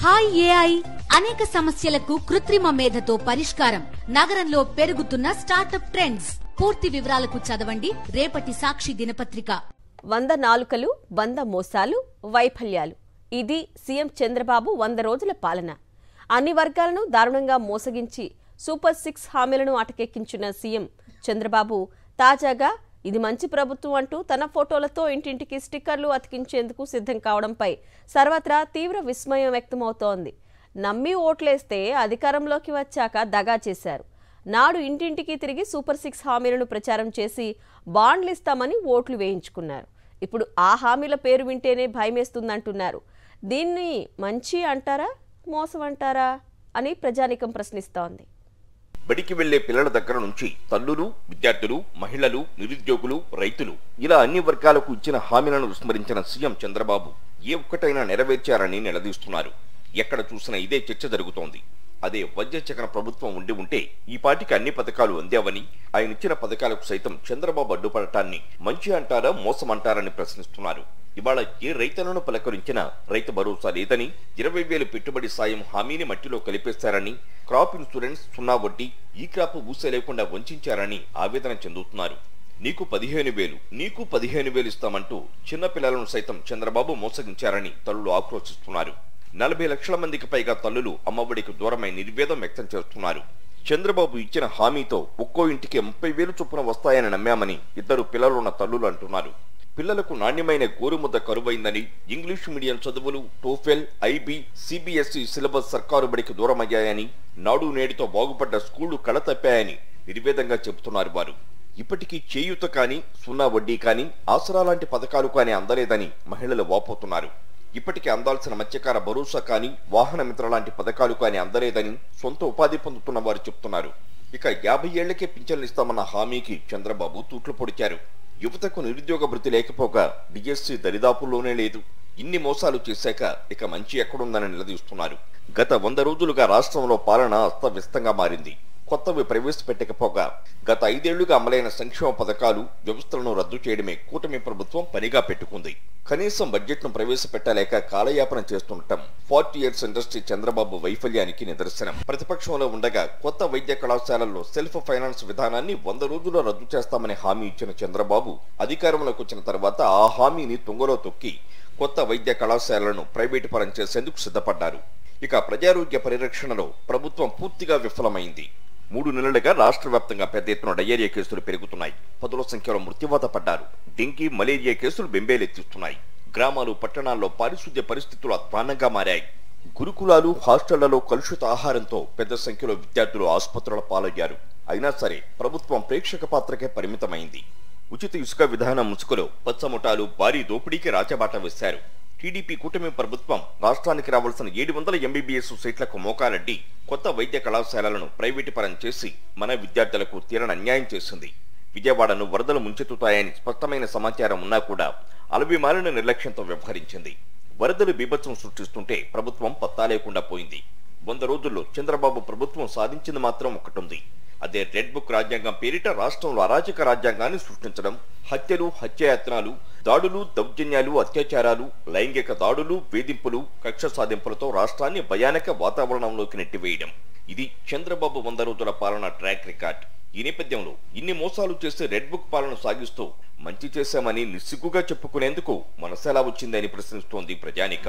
Hi AI అనేక సమస్యలకు కృత్రిమ మేధతో పరిష్కారం. నగరంలో పెరుగుతున్న స్టార్టప్ ట్రెండ్స్. పూర్తి వివరాలకు చదవండి రేపటి సాక్షి దినపత్రిక. 100 నాలుకలు, 100 మోసాలు, వైఫల్యాలు. ఇది సీఎం చంద్రబాబు 100 రోజుల పాలన. అన్ని వర్గాలను దారుణంగా మోసగించి సూపర్ 6 హామీలను అటకెక్కించిన సీఎం చంద్రబాబు తాజాగా ఇది మంచి ప్రభుత్వం అంటూ తన ఫోటోలతో ఇంటింటికి స్టిక్కర్లు అతికించేందుకు సిద్ధం కావడంపై సర్వత్రా తీవ్ర విస్మయం వ్యక్తమవుతోంది. నమ్మి ఓట్లేస్తే అధికారంలోకి వచ్చాక దగా చేశారు. నాడు ఇంటింటికి తిరిగి సూపర్ 6 హామీలను ప్రచారం చేసి బాండ్లు ఇస్తామని ఓట్లు వేయించుకున్నారు. ఇప్పుడు ఆ హామీల పేరు వింటేనే భయమేస్తుందంటున్నారు. దీన్ని మంచి అంటారా, మోసం అంటారా అని ప్రజానీకం ప్రశ్నిస్తోంది. బడికి వెళ్లే పిల్లల దగ్గర నుంచి తల్లులు, విద్యార్థులు, మహిళలు, నిరుద్యోగులు, రైతులు ఇలా అన్ని వర్గాలకు ఇచ్చిన హామీలను విస్మరించిన సీఎం చంద్రబాబు ఏ ఒక్కటైనా నెరవేర్చారని నిలదీస్తున్నారు. ఎక్కడ చూసినా ఇదే చర్చ జరుగుతోంది. అదే వైఎస్ జగన్ ప్రభుత్వం ఉంటే ఈ పాటికి అన్ని పథకాలు అందావని, ఆయన ఇచ్చిన పథకాలకు సైతం చంద్రబాబు అడ్డుపడటాన్ని మంచి అంటారా, మోసం అంటారని ప్రశ్నిస్తున్నారు. ఇవాళ ఏ రైతులను పలకరించినా రైతు భరోసా లేదని, 20,000 పెట్టుబడి సాయం హామీని మట్టిలో కలిపేశారని, క్రాప్ ఇన్సూరెన్స్, సున్నా వడ్డీ, ఈ క్రాప్ ఊసే లేకుండా వంచారని ఆవేదన చెందుతున్నారు. నీకు 15,000 ఇస్తామంటూ చిన్న పిల్లలను సైతం చంద్రబాబు మోసగించారని తల్లులు ఆక్రోశిస్తున్నారు. 40 లక్షల మందికి పైగా తల్లులు అమ్మఒడికి దూరమై నిర్వేదం వ్యక్తం చేస్తున్నారు. చంద్రబాబు ఇచ్చిన హామీతో ఒక్కో ఇంటికి 30,000 చొప్పున వస్తాయని నమ్మామని ఇద్దరు పిల్లలున్న తల్లులు అంటున్నారు. పిల్లలకు నాణ్యమైన గోరుముద్ద కరువైందని, ఇంగ్లీష్ మీడియం చదువులు, టోఫెల్, ఐబీ, సిబిఎస్ఈ సిలబస్ సర్కారు బడికి దూరమయ్యాయని, నాడు నేడుతో బాగుపడ్డ స్కూళ్లు కళతప్పాయని నిర్వేదంగా చెబుతున్నారు వారు. ఇప్పటికీ చేయూత కానీ, సున్నా వడ్డీ కానీ, ఆసరా లాంటి పథకాలు కానీ అందలేదని మహిళలు వాపోతున్నారు. ఇప్పటికే అందాల్సిన మత్స్యకార భరోసా కానీ, వాహన మిత్ర లాంటి పథకాలు కానీ అందలేదని సొంత ఉపాధి పొందుతున్న వారు చెబుతున్నారు. ఇక 50 ఏళ్లకే పింఛన్లు ఇస్తామన్న హామీకి చంద్రబాబు తూట్లు పొడిచారు. యువతకు నిరుద్యోగ భృతి లేకపోగా డిఎస్సీ దరిదాపుల్లోనే లేదు. ఇన్ని మోసాలు చేశాక ఇక మంచి ఎక్కడుందని నిలదీస్తున్నారు. గత 100 రోజులుగా రాష్ట్రంలో పాలన అస్తవ్యస్తంగా మారింది. కొత్తవి ప్రవేశపెట్టకపోగా గత 5 ఏళ్లుగా అమలైన సంక్షేమ పథకాలు, వ్యవస్థలను రద్దు చేయడమే కూటమి ప్రభుత్వం పనిగా పెట్టుకుంది. కనీసం బడ్జెట్ను ప్రవేశపెట్టలేక కాలయాపన చేస్తుండటం 40 ఇయర్స్ ఇండస్ట్రీ చంద్రబాబు వైఫల్యానికి నిదర్శనం. ప్రతిపక్షంలో ఉండగా కొత్త వైద్య కళాశాలల్లో సెల్ఫ్ ఫైనాన్స్ విధానాన్ని 100 రోజుల్లో రద్దు చేస్తామని హామీ ఇచ్చిన చంద్రబాబు అధికారంలోకి వచ్చిన తర్వాత ఆ హామీని తుంగలో తొక్కి కొత్త వైద్య కళాశాలలను ప్రైవేటు పరం చేసేందుకు సిద్ధపడ్డారు. ఇక ప్రజారోగ్య పరిరక్షణలో ప్రభుత్వం పూర్తిగా విఫలమైంది. 3 నెలలుగా రాష్ట్ర వ్యాప్తంగా పెద్ద ఎత్తున డయేరియా కేసులు పెరుగుతున్నాయి. 10ల సంఖ్యలో మృత్యువాత పడ్డారు. డెంగీ, మలేరియా కేసులు బెంబేలెత్తిస్తున్నాయి. గ్రామాలు, పట్టణాల్లో పారిశుద్ధ్య పరిస్థితులు అధ్వాన్నంగా మారాయి. గురుకులాలు, హాస్టళ్లలో కలుషిత ఆహారంతో పెద్ద సంఖ్యలో విద్యార్థులు ఆసుపత్రుల పాలయ్యారు. అయినా సరే ప్రభుత్వం ప్రేక్షక పాత్రకే పరిమితమైంది. ఉచిత ఇసుక విధానం ముసుగులో పచ్చముఠాలు భారీ దోపిడీకి రాచబాట వేశారు. టీడీపీ కూటమి ప్రభుత్వం రాష్ట్రానికి రావాల్సిన 700 ఎంబీబీఎస్ సీట్లకు మోకాలడ్డి కొత్త వైద్య కళాశాలలను ప్రైవేటు పరం చేసి మన విద్యార్థులకు తీరని అన్యాయం చేసింది. విజయవాడను వరదలు ముంచెత్తుతాయని స్పష్టమైన సమాచారం ఉన్నా కూడా అలవిమాలిన నిర్లక్ష్యంతో వ్యవహరించింది. వరదలు బీభత్సం సృష్టిస్తుంటే ప్రభుత్వం పత్తా లేకుండా పోయింది. 100 రోజుల్లో చంద్రబాబు ప్రభుత్వం సాధించింది మాత్రం ఒకటుంది. అదే రెడ్ బుక్ రాజ్యాంగం పేరిట రాష్ట్రంలో అరాచక రాజ్యాంగాన్ని సృష్టించడం. హత్యలు, హత్యాయత్నాలు, దాడులు, దౌర్జన్యాలు, అత్యాచారాలు, లైంగిక దాడులు, వేధింపులు, కక్ష సాధింపులతో రాష్ట్రాన్ని భయానక వాతావరణంలోకి నెట్టివేయడం. ఇది చంద్రబాబు 100 రోజుల పాలన ట్రాక్ రికార్డ్. ఈ నేపథ్యంలో ఇన్ని మోసాలు చేసి రెడ్ బుక్ పాలన సాగిస్తూ మంచి చేశామని నిస్సిగ్గుగా చెప్పుకునేందుకు మనసెలా వచ్చిందని ప్రశ్నిస్తోంది ప్రజానీకం.